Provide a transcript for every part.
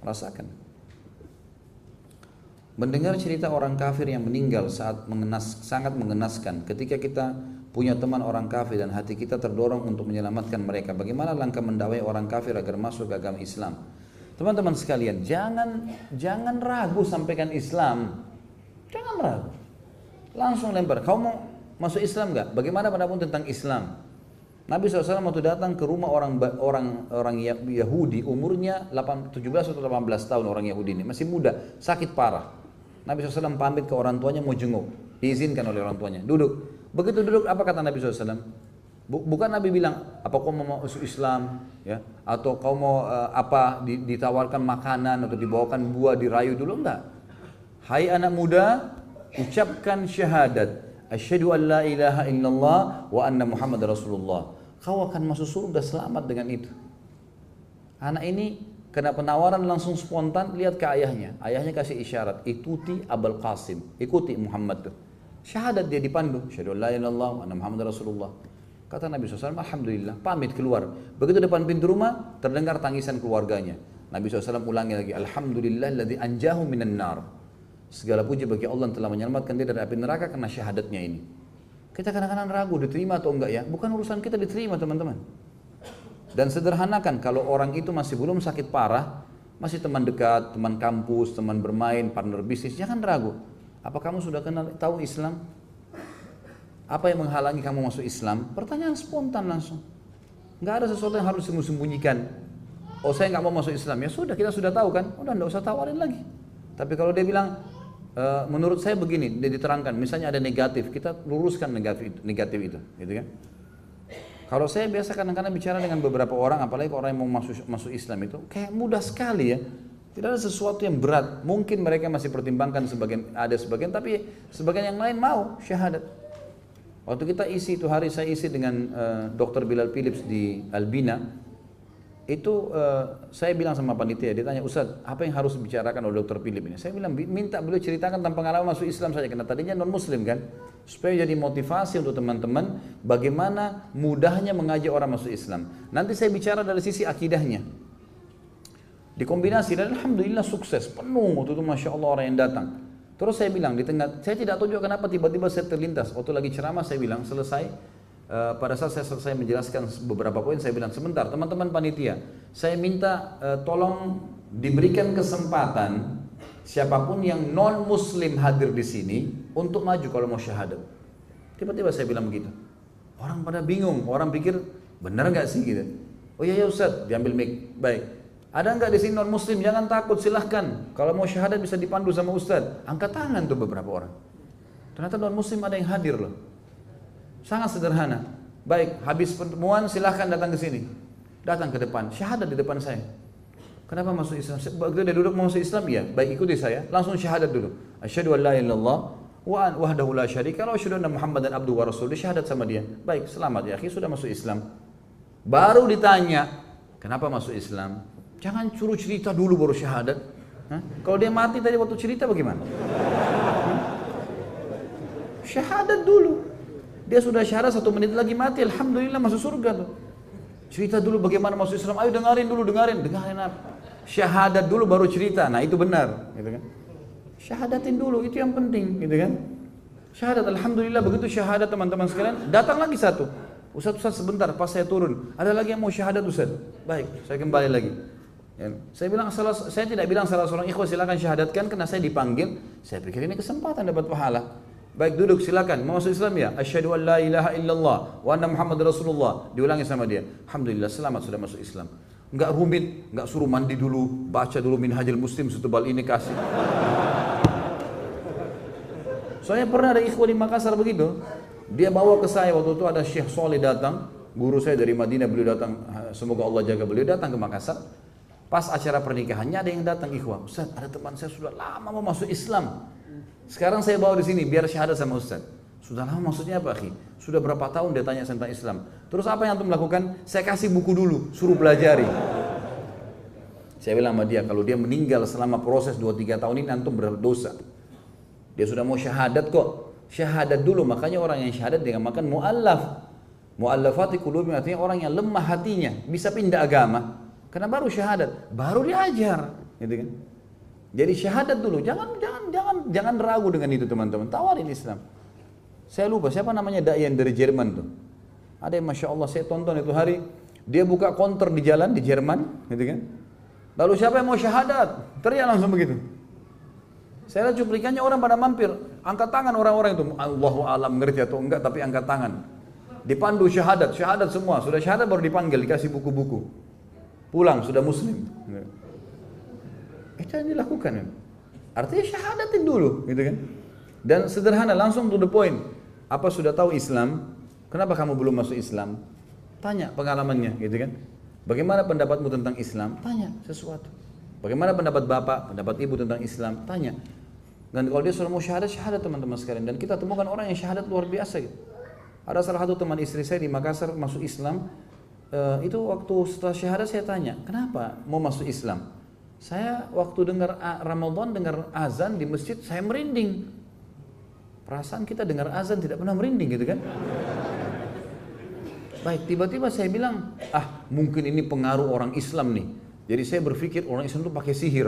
Rasakan. Mendengar cerita orang kafir yang meninggal sangat mengenaskan. Ketika kita punya teman orang kafir dan hati kita terdorong untuk menyelamatkan mereka, bagaimana langkah mendakwai orang kafir agar masuk ke agama Islam? Teman-teman sekalian, jangan ragu sampaikan Islam. Jangan ragu. Langsung lempar. Kau mau masuk Islam enggak? Bagaimana pendapat tentang Islam? Nabi SAW waktu datang ke rumah orang Yahudi, umurnya 17 atau 18 tahun orang Yahudi ini, masih muda, sakit parah. Nabi SAW pamit ke orang tuanya mau jenguk, diizinkan oleh orang tuanya, duduk. Begitu duduk, apa kata Nabi SAW? Bukan Nabi bilang, apa kau mau masuk Islam, ya? Atau kau mau ditawarkan makanan atau dibawakan buah, dirayu dulu, enggak. Hai anak muda, ucapkan syahadat. Asyhadu an la ilaha illallah wa anna Muhammad Rasulullah. Kau akan masuk surga selamat dengan itu. Anak ini kena penawaran langsung spontan, lihat ke ayahnya. Ayahnya kasih isyarat, ikuti Abul Qasim, ikuti Muhammad tuh. Syahadat dia dipandu, asyhadu an la ilaha illallah wa anna Muhammad Rasulullah. Kata Nabi SAW, alhamdulillah, pamit keluar. Begitu depan pintu rumah, terdengar tangisan keluarganya. Nabi SAW ulangi lagi, alhamdulillah alladzi anjahu minan nar. Segala puji bagi Allah yang telah menyelamatkan dia dari api neraka karena syahadatnya ini. Kita kadang-kadang ragu diterima atau enggak ya. Bukan urusan kita diterima teman-teman. Dan sederhanakan kalau orang itu masih belum sakit parah, masih teman dekat, teman kampus, teman bermain, partner bisnis, jangan ragu. Apa kamu sudah tahu Islam? Apa yang menghalangi kamu masuk Islam? Pertanyaan spontan langsung. Enggak ada sesuatu yang harus disembunyikan. Oh saya enggak mau masuk Islam. Ya sudah, kita sudah tahu kan. Udah enggak usah tawarin lagi. Tapi kalau dia bilang, menurut saya begini, dia diterangkan, misalnya ada negatif, kita luruskan negatif itu, gitu kan? Kalau saya biasa kadang-kadang bicara dengan beberapa orang, apalagi orang yang mau masuk Islam itu, kayak mudah sekali ya, tidak ada sesuatu yang berat. Mungkin mereka masih pertimbangkan sebagian, tapi sebagian yang lain mau syahadat. Waktu kita isi itu hari saya isi dengan Dr. Bilal Philips di Albina. Itu saya bilang sama panitia, dia tanya, Ustaz, apa yang harus dibicarakan oleh Dr. Philip ini? Saya bilang, minta beliau ceritakan tentang pengalaman masuk Islam saja, karena tadinya non-muslim kan, supaya jadi motivasi untuk teman-teman bagaimana mudahnya mengajak orang masuk Islam. Nanti saya bicara dari sisi akidahnya, dikombinasi, dan alhamdulillah sukses, penuh waktu itu, Masya Allah orang yang datang. Terus saya bilang, di tengah, saya tidak tahu juga kenapa tiba-tiba saya terlintas, waktu lagi ceramah saya bilang, selesai. Pada saat saya selesai menjelaskan beberapa poin, saya bilang, sebentar teman-teman panitia, saya minta tolong diberikan kesempatan siapapun yang non muslim hadir di sini untuk maju kalau mau syahadat. Tiba-tiba saya bilang begitu. Orang pada bingung, orang pikir benar nggak sih gitu. Oh iya ya Ustaz, diambil mic. Baik. Ada nggak di sini non muslim? Jangan takut, silahkan. Kalau mau syahadat bisa dipandu sama Ustaz. Angkat tangan tuh beberapa orang. Ternyata non muslim ada yang hadir loh. Sangat sederhana. Baik, habis pertemuan silahkan datang ke sini. Datang ke depan, syahadat di depan saya. Kenapa masuk Islam? Begitu dia duduk mau masuk Islam, ya. Baik, ikuti saya. Langsung syahadat dulu. Asyhadu an la ilaha illallah wahdahu la syarika lahu, asyhadu anna Muhammadan abduhu wa rasuluh. Syahadat sama dia. Baik, selamat ya akhi, sudah masuk Islam. Baru ditanya, kenapa masuk Islam? Jangan suruh cerita dulu baru syahadat. Kalau dia mati tadi waktu cerita bagaimana? Syahadat dulu. Dia sudah syahadat 1 menit lagi mati, alhamdulillah masuk surga tuh. Cerita dulu bagaimana masuk Islam, ayo dengarin apa? Syahadat dulu baru cerita, nah itu benar, gitu kan? Syahadatin dulu, itu yang penting, gitu kan? Syahadat, alhamdulillah begitu syahadat teman-teman sekalian, datang lagi satu. Ustaz sebentar, pas saya turun, ada lagi yang mau syahadat Ustaz. Baik, saya kembali lagi. Ya. Saya tidak bilang salah seorang ikhwah silakan syahadatkan karena saya dipanggil, saya pikir ini kesempatan dapat pahala. Baik, duduk silakan. Mau masuk Islam ya? Asyhadu an la ilaha illallah wa anna Muhammad Rasulullah. Diulangi sama dia. Alhamdulillah selamat sudah masuk Islam. Enggak rumit, enggak suruh mandi dulu, baca dulu Minhajul Muslim setebal ini kasih. Soalnya pernah ada ikhwan di Makassar begitu. Dia bawa ke saya waktu itu ada Syekh Soleh datang, guru saya dari Madinah, beliau datang, semoga Allah jaga beliau, datang ke Makassar. Pas acara pernikahannya ada yang datang ikhwan. Ustaz, ada teman saya sudah lama mau masuk Islam. Sekarang saya bawa di sini biar syahadat sama Ustaz. Sudah lama maksudnya apa akhi? Sudah berapa tahun dia tanya tentang Islam. Terus apa yang antum lakukan? Saya kasih buku dulu, suruh pelajari. Saya bilang sama dia, kalau dia meninggal selama proses 2-3 tahun ini antum berdosa. Dia sudah mau syahadat kok. Syahadat dulu, makanya orang yang syahadat dinamakan mu'allaf. Mu'allafati qulubihim, artinya orang yang lemah hatinya, bisa pindah agama. Karena baru syahadat, baru diajar. gitu kan? Jadi syahadat dulu, jangan ragu dengan itu teman-teman. Tawarin Islam. Saya lupa siapa namanya dai yang dari Jerman tuh. Ada yang masya Allah saya tonton itu hari dia buka counter di jalan di Jerman, gitu kan? Lalu siapa yang mau syahadat? Teriak langsung begitu. Saya lihat cuplikannya orang pada mampir, angkat tangan orang-orang itu. Allahu alam ngerti atau enggak tapi angkat tangan. Dipandu syahadat semua. Sudah syahadat baru dipanggil, dikasih buku-buku. Pulang sudah muslim. Itu yang dilakukan. Artinya syahadatin dulu, gitu kan? Dan sederhana, langsung to the point. Apa sudah tahu Islam? Kenapa kamu belum masuk Islam? Tanya pengalamannya, gitu kan? Bagaimana pendapatmu tentang Islam? Tanya sesuatu. Bagaimana pendapat bapak, pendapat ibu tentang Islam? Tanya. Dan kalau dia sudah mau syahadat teman-teman sekalian. Dan kita temukan orang yang syahadat luar biasa gitu. Ada salah satu teman istri saya di Makassar masuk Islam. Itu waktu setelah syahadat saya tanya, kenapa mau masuk Islam? Saya waktu dengar Ramadan, dengar azan di masjid, saya merinding. Perasaan kita dengar azan tidak pernah merinding gitu kan? Baik, tiba-tiba saya bilang, mungkin ini pengaruh orang Islam nih. Jadi saya berpikir orang Islam itu pakai sihir.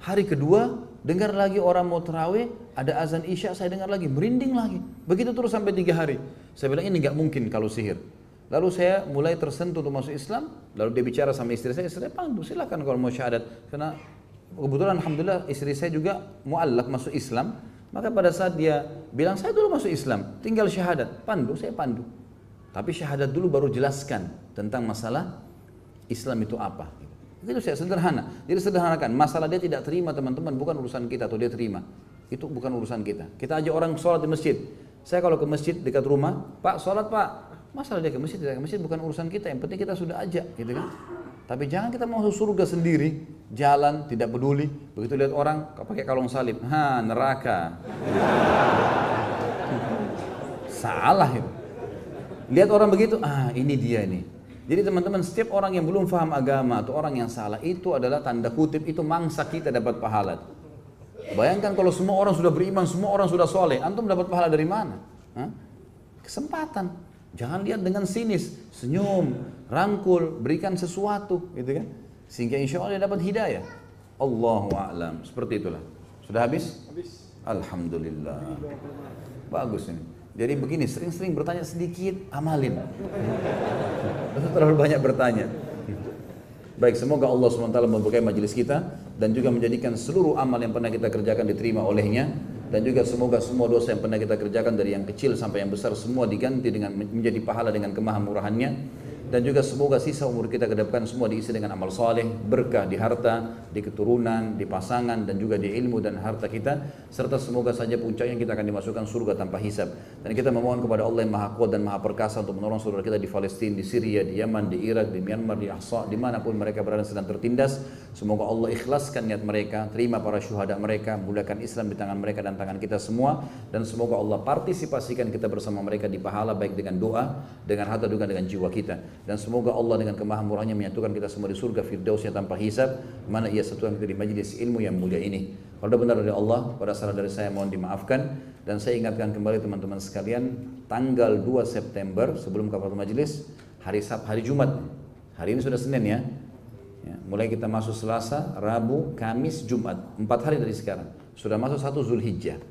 Hari kedua, dengar lagi orang mau tarawih, ada azan Isya, saya dengar lagi, merinding lagi. Begitu terus sampai 3 hari. Saya bilang ini nggak mungkin kalau sihir. Lalu saya mulai tersentuh untuk masuk Islam. Lalu dia bicara sama istri saya pandu, silakan kalau mau syahadat. Karena kebetulan alhamdulillah istri saya juga mu'allaq masuk Islam. Maka pada saat dia bilang saya dulu masuk Islam, tinggal syahadat, saya pandu. Tapi syahadat dulu baru jelaskan tentang masalah Islam itu apa. Itu saya sederhana. Jadi sederhanakan, masalah dia tidak terima teman-teman bukan urusan kita atau dia terima. Itu bukan urusan kita. Kita ajak orang sholat di masjid. Saya kalau ke masjid dekat rumah, Pak sholat Pak. Masalah dia ke masjid, tidak ke masjid bukan urusan kita. Yang penting kita sudah ajak, gitu kan. Tapi jangan kita masuk surga sendiri, jalan tidak peduli. Begitu lihat orang pakai kalung salib, neraka. Salah itu. Lihat orang begitu, ini dia nih. Jadi teman-teman, setiap orang yang belum paham agama atau orang yang salah itu adalah tanda kutip itu mangsa kita dapat pahala. Bayangkan kalau semua orang sudah beriman, semua orang sudah soleh, antum dapat pahala dari mana? Kesempatan. Jangan lihat dengan sinis, senyum, rangkul, berikan sesuatu, gitu kan? Sehingga insya Allah dia dapat hidayah. Allahu a'lam. Seperti itulah. Sudah habis? Habis. Alhamdulillah. Bagus ini. Jadi begini, sering-sering bertanya sedikit, amalin. Terlalu banyak bertanya. Baik, semoga Allah SWT memberkahi majelis kita dan juga menjadikan seluruh amal yang pernah kita kerjakan diterima olehnya, dan juga semoga semua dosa yang pernah kita kerjakan dari yang kecil sampai yang besar semua diganti dengan menjadi pahala dengan kemahamurahannya. Dan juga semoga sisa umur kita ke depan semua diisi dengan amal soleh, berkah di harta, di keturunan, di pasangan, dan juga di ilmu dan harta kita. Serta semoga saja puncaknya kita akan dimasukkan surga tanpa hisab. Dan kita memohon kepada Allah yang maha kuat dan maha perkasa untuk menolong saudara kita di Palestina, di Syria, di Yaman, di Irak, di Myanmar, di Ahsa, dimanapun mereka berada sedang tertindas. Semoga Allah ikhlaskan niat mereka, terima para syuhada mereka, mulakan Islam di tangan mereka dan tangan kita semua. Dan semoga Allah partisipasikan kita bersama mereka di pahala, baik dengan doa, dengan harta, juga dengan jiwa kita. Dan semoga Allah dengan kemahamurahnya menyatukan kita semua di surga firdausnya tanpa hisab, mana ia satukan kita di majlis ilmu yang mulia ini. Kalau benar dari Allah, pada salah dari saya mohon dimaafkan. Dan saya ingatkan kembali teman-teman sekalian, tanggal 2 September sebelum kafarat majlis, hari Jumat. Hari ini sudah Senin ya. Mulai kita masuk Selasa, Rabu, Kamis, Jumat. 4 hari dari sekarang. Sudah masuk 1 Zulhijjah.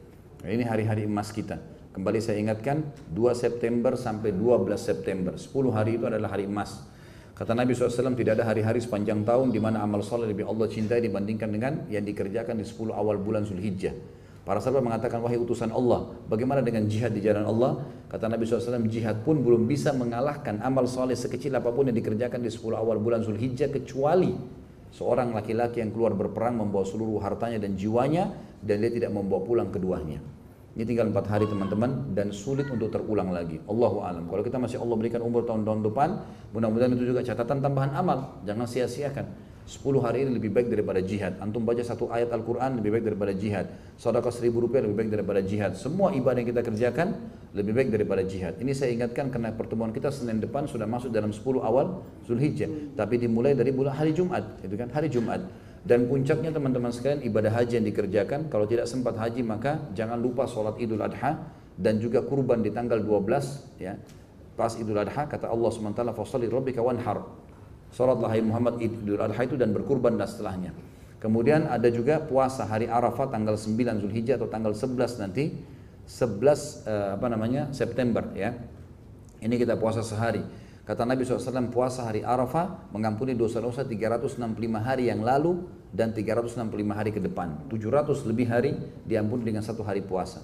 Ini hari-hari emas kita. Kembali saya ingatkan, 2 September sampai 12 September. 10 hari itu adalah hari emas. Kata Nabi SAW, tidak ada hari-hari sepanjang tahun di mana amal soleh lebih Allah cintai dibandingkan dengan yang dikerjakan di 10 awal bulan Zulhijjah. Para sahabat mengatakan, wahai utusan Allah, bagaimana dengan jihad di jalan Allah? Kata Nabi SAW, jihad pun belum bisa mengalahkan amal soleh sekecil apapun yang dikerjakan di 10 awal bulan Zulhijjah, kecuali seorang laki-laki yang keluar berperang membawa seluruh hartanya dan jiwanya, dan dia tidak membawa pulang keduanya. Ini tinggal 4 hari teman-teman, dan sulit untuk terulang lagi. Allahu a'lam. Kalau kita masih Allah berikan umur tahun-tahun depan, mudah-mudahan itu juga catatan tambahan amal. Jangan sia-siakan. 10 hari ini lebih baik daripada jihad. Antum baca 1 ayat Al-Quran lebih baik daripada jihad. Sedekah 1.000 rupiah lebih baik daripada jihad. Semua ibadah yang kita kerjakan lebih baik daripada jihad. Ini saya ingatkan karena pertemuan kita Senin depan sudah masuk dalam 10 awal Zulhijjah. Tapi dimulai dari bulan hari Jumat, itu kan hari Jumat. Dan puncaknya teman-teman sekalian ibadah haji yang dikerjakan. Kalau tidak sempat haji maka jangan lupa sholat Idul Adha dan juga kurban di tanggal 12 ya. Pas Idul Adha kata Allah SWT, "Fasholli rabbika wanhar." Salatlah hai Muhammad Idul Adha itu dan berkurbanlah setelahnya. Kemudian ada juga puasa hari Arafah tanggal 9 Zulhijjah atau tanggal 11 nanti, 11 September ya. Ini kita puasa sehari. Kata Nabi SAW, puasa hari Arafah mengampuni dosa-dosa 365 hari yang lalu dan 365 hari ke depan. 700 lebih hari diampuni dengan satu hari puasa.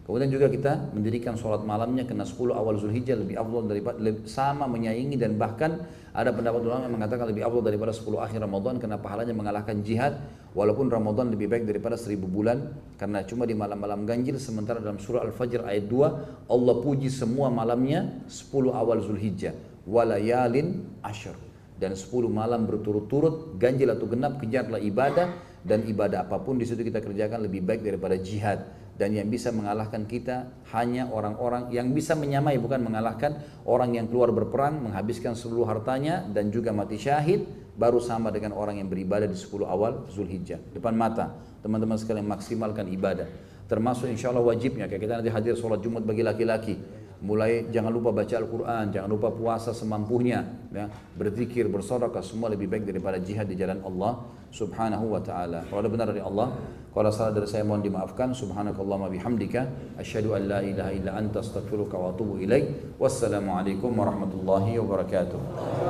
Kemudian juga kita mendirikan sholat malamnya kena 10 awal Zulhijjah lebih afdal daripada, sama menyaingi, dan bahkan ada pendapat ulama yang mengatakan lebih afdal daripada 10 akhir Ramadan karena pahalanya mengalahkan jihad, walaupun Ramadan lebih baik daripada 1000 bulan karena cuma di malam-malam ganjil. Sementara dalam surah Al-Fajr ayat 2 Allah puji semua malamnya 10 awal Zulhijjah, walayalin ashar, dan 10 malam berturut-turut ganjil atau genap, kejarlah ibadah, dan ibadah apapun di situ kita kerjakan lebih baik daripada jihad. Dan yang bisa mengalahkan kita hanya orang-orang yang bisa menyamai, bukan mengalahkan, orang yang keluar berperang, menghabiskan seluruh hartanya dan juga mati syahid, baru sama dengan orang yang beribadah di 10 awal Zulhijjah. Depan mata teman-teman sekalian, maksimalkan ibadah. Termasuk insya Allah wajibnya kayak kita nanti hadir sholat Jumat bagi laki-laki. Mulai jangan lupa baca Al-Quran, jangan lupa puasa semampunya, ya, berzikir, bersedekah, semua lebih baik daripada jihad di jalan Allah Subhanahu wa taala. Kalau ada benar dari Allah, kalau salah dari saya mohon dimaafkan. Subhanakallahumma bihamdika asyhadu an la ilaha illa anta astaghfiruka wa atubu ilaik. Wassalamualaikum warahmatullahi wabarakatuh.